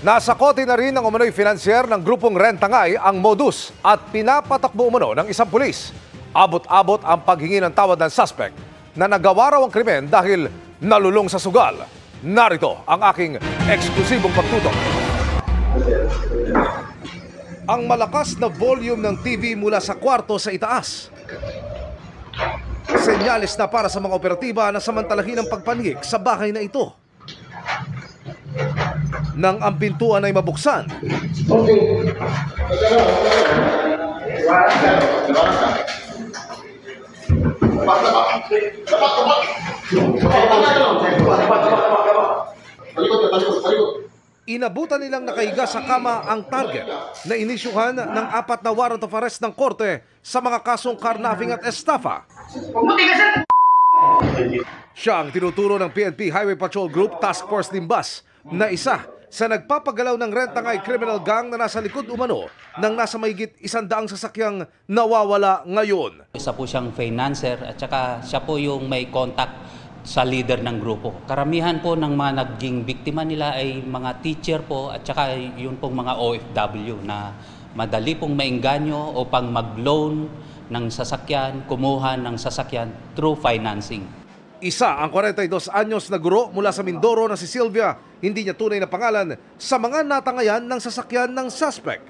Nasakote na rin ng umano'y financier ng grupong Rentangay ang modus at pinapatakbo umano ng isang pulis. Abot-abot ang paghingi ng tawad ng suspect na nagawa raw ang krimen dahil nalulong sa sugal. Narito ang aking eksklusibong pagtutok. Ang malakas na volume ng TV mula sa kwarto sa itaas. Senyales na para sa mga operatiba na samantalahin ang pagpanigik sa bahay na ito. Nang ang pintuan ay mabuksan, inabutan nilang nakahiga sa kama ang target na inisyuhan ng 4 na warrant of arrest ng korte sa mga kasong carnapping at estafa. Siya ang tinuturo ng PNP Highway Patrol Group Task Force Limbas na isa sa nagpapagalaw ng Rentangay criminal gang na nasa likod umano ng nasa mahigit 100 sasakyang nawawala ngayon. Isa po siyang financer at saka siya po yung may contact sa leader ng grupo. Karamihan po ng mga naging biktima nila ay mga teacher po at saka yun pong mga OFW na madali pong maengganyo upang mag-loan ng sasakyan, kumuha ng sasakyan through financing. Isa ang 42 anyos na guro mula sa Mindoro na si Sylvia, hindi niya tunay na pangalan, sa mga natangayan ng sasakyan ng suspect.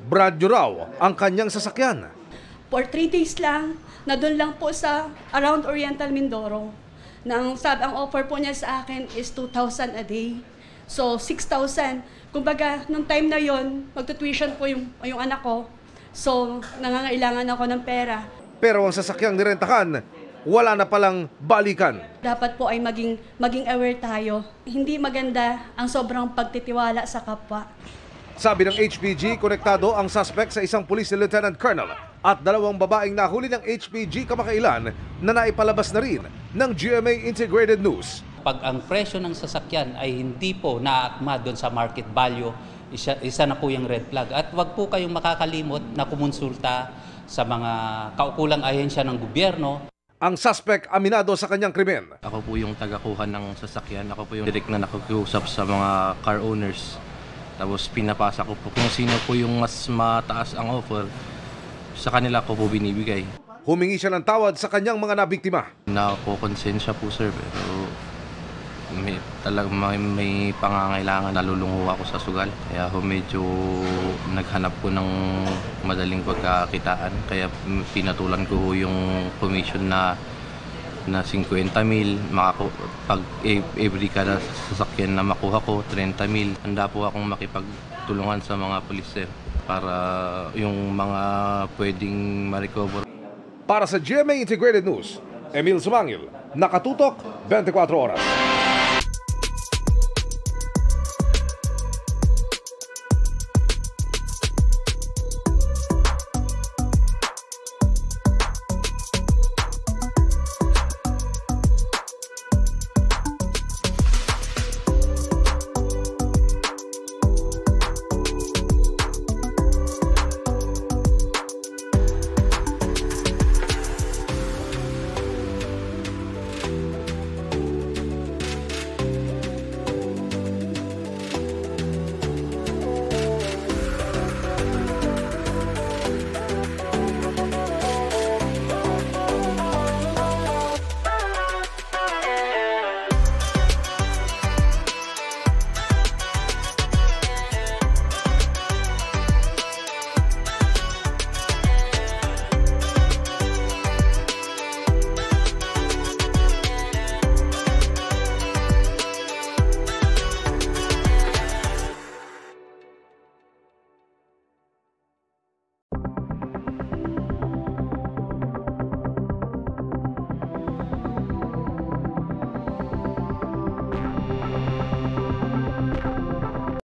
Brand new raw ang kanyang sasakyan. For 3 days lang, na doon lang po sa around Oriental Mindoro. Ang offer po niya sa akin is 2,000 a day. So 6,000. Kumbaga, nung time na yon, magtutuition po yung anak ko. So nangangailangan ako ng pera. Pero ang sasakyang nirentahan, wala na palang balikan. Dapat po ay maging aware tayo. Hindi maganda ang sobrang pagtitiwala sa kapwa. Sabi ng HPG, konektado ang suspect sa isang police lieutenant colonel at 2 babaeng nahuli ng HPG kamakailan na naipalabas na rin ng GMA Integrated News. Pag ang presyo ng sasakyan ay hindi po naaakma doon sa market value, isa na po yung red flag. At wag po kayong makakalimot na kumonsulta sa mga kaukulang ahensya ng gobyerno. Ang suspect aminado sa kanyang krimen. Ako po yung tagakuha ng sasakyan. Ako po yung direct na nakikiusap sa mga car owners. Tapos pinapasa ko po kung sino po yung mas mataas ang offer, sa kanila ko po binibigay. Humingi siya ng tawad sa kanyang mga nabiktima. Nakakonsensya po sir, pero may pangangailangan, nalulungo ako sa sugal. Kaya medyo naghanap ko ng madaling pagkakitaan. Kaya pinatulan ko yung commission na 50,000, pag every kada sasakyan na makuha ko, 30,000. Handa po akong makipagtulungan sa mga pulis para yung mga pwedeng ma-recover. Para sa GMA Integrated News, Emil Sumangil, nakatutok 24 oras.